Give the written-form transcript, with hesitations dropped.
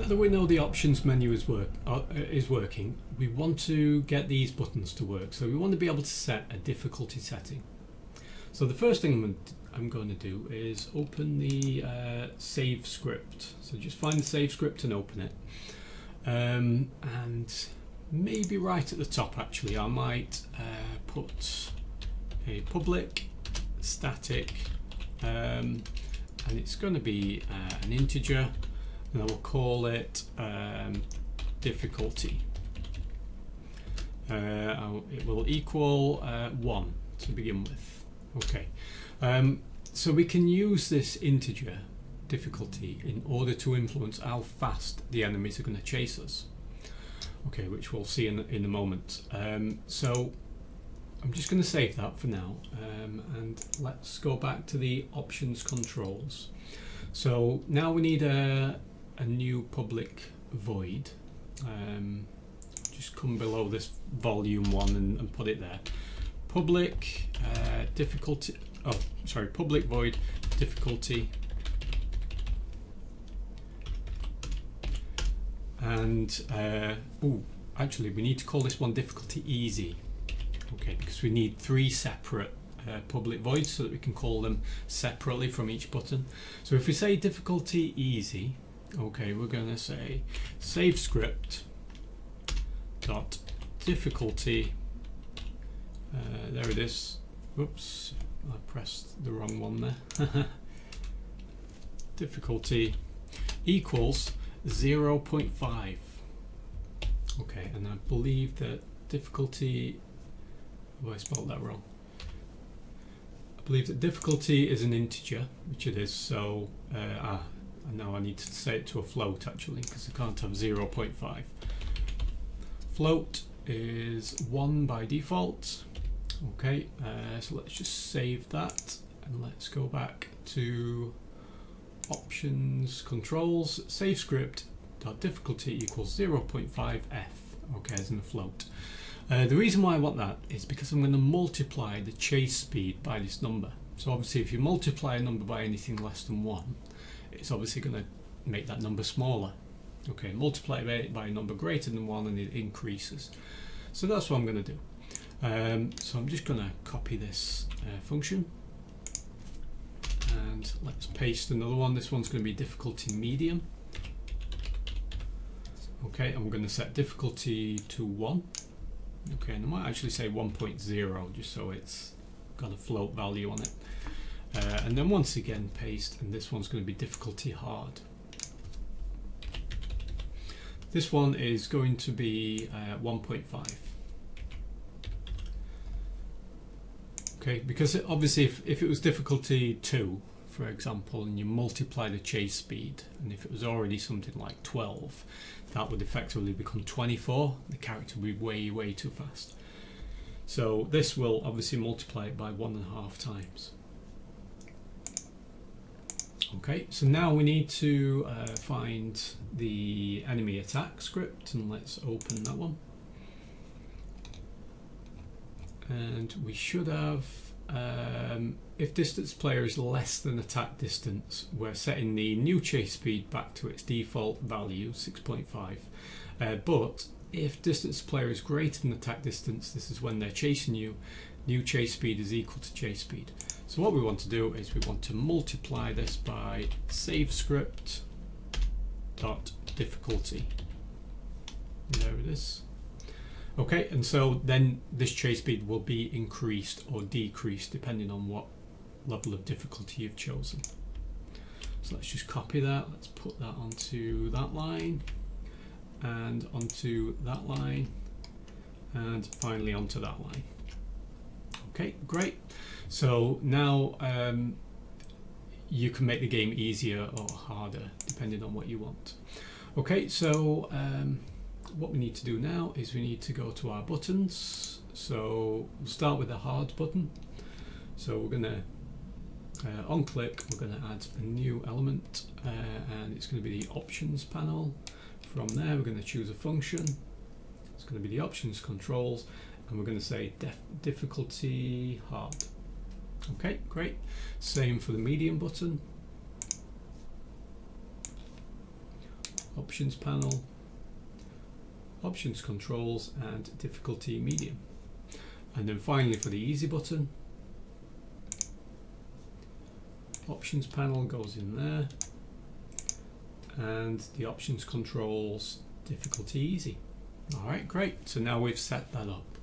now that we know the options menu is working, we want to get these buttons to work. So we want to be able to set a difficulty setting. So the first thing I'm going to do is open the save script. So just find the save script and open it. And maybe right at the top, actually, I might put a public static, and it's going to be an integer, and I will call it difficulty. It will equal 1 to begin with. Okay, so we can use this integer difficulty in order to influence how fast the enemies are going to chase us. Okay, which we'll see in a moment. So I'm just going to save that for now, and let's go back to the options controls. So now we need a new public void. Just come below this volume 1 and put it there. Public difficulty. Oh, sorry. Public void difficulty. And actually, we need to call this one difficulty easy. Okay, because we need 3 separate public voids so that we can call them separately from each button. So if we say difficulty easy, okay, we're going to say save script dot difficulty. There it is. Oops, I pressed the wrong one there. Difficulty equals 0.5. Okay, and I believe that difficulty, oh, I spelled that wrong. I believe that difficulty is an integer, which it is, so now I need to set it to a float actually, because I can't have 0.5. Float is 1 by default. Okay, so let's just save that, and let's go back to options controls, save script dot difficulty equals 0.5f. okay, as in a float. The reason why I want that is because I'm going to multiply the chase speed by this number. So obviously if you multiply a number by anything less than 1, it's obviously going to make that number smaller. Okay, multiply it by a number greater than 1 and it increases. So that's what I'm going to do. So I'm just going to copy this function, and let's paste another one. This one's going to be difficulty medium. Okay, I'm going to set difficulty to 1. Okay, and I might actually say 1.0 just so it's got a float value on it. And then once again paste, and this one's going to be difficulty hard. This one is going to be 1.5. Okay, because obviously if it was difficulty 2, for example, and you multiply the chase speed, and if it was already something like 12, that would effectively become 24. The character would be way too fast. So this will obviously multiply it by 1.5 times. Okay, so now we need to find the enemy attack script, and let's open that one. And we should have, if distance player is less than attack distance, we're setting the new chase speed back to its default value, 6.5. But if distance player is greater than attack distance, this is when they're chasing you, new chase speed is equal to chase speed. So what we want to do is we want to multiply this by save script dot difficulty. There it is. Okay, and so then this chase speed will be increased or decreased depending on what level of difficulty you've chosen. So let's just copy that, let's put that onto that line, and onto that line, and finally onto that line. Okay, great. So now you can make the game easier or harder depending on what you want. Okay, so what we need to do now is we need to go to our buttons. So we'll start with the hard button. So we're going to on click, we're going to add a new element, and it's going to be the options panel. From there we're going to choose a function. It's going to be the options controls, and we're going to say difficulty hard. Okay, great. Same for the medium button. options panel, options controls, and difficulty medium. And then finally for the easy button, options panel goes in there, and the options controls difficulty easy. Alright, great. So now we've set that up.